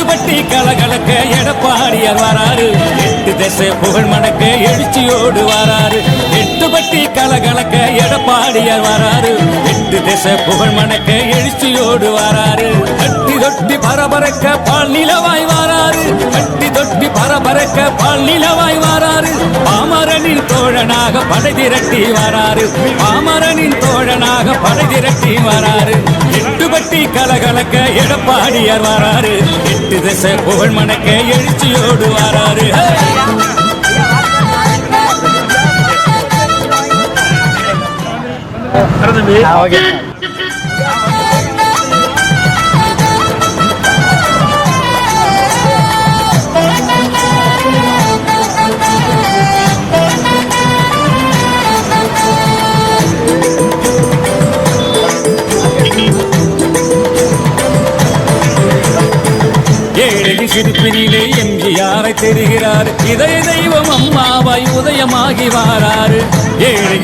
பட்டி கலகலக்க எடப்பாடியார் வராரு, எட்டு திசை புகழ் மணக்க எழுச்சியோடு வராரு. எட்டுப்பட்டி கலகலக்க எடப்பாடியார் வராரு, எட்டு திசை புகழ் மணக்க எழுச்சியோடு வராரு. கட்டி தொட்டி பரபரக்க பால் நிலவாய் வராரு, கட்டி தொட்டி பரபரக்க பால் நிலவாய் வராரு. பாமரனின் தோழனாக படை திரட்டி வராரு, பாமரனின் தோழனாக படை திரட்டி வராரு. எட்டுப்பட்டி கலகலக்க எடப்பாடியார் வராரு, எட்டு திசை புகழ் மணக்க எழுச்சியோடு வராரு. ஏழை சிரிப்பினிலே எம்ஜிஆரை தெரிகிறார், இதய தெய்வம் அம்மாவாய் உதயமாகி வாராரு. ஏழை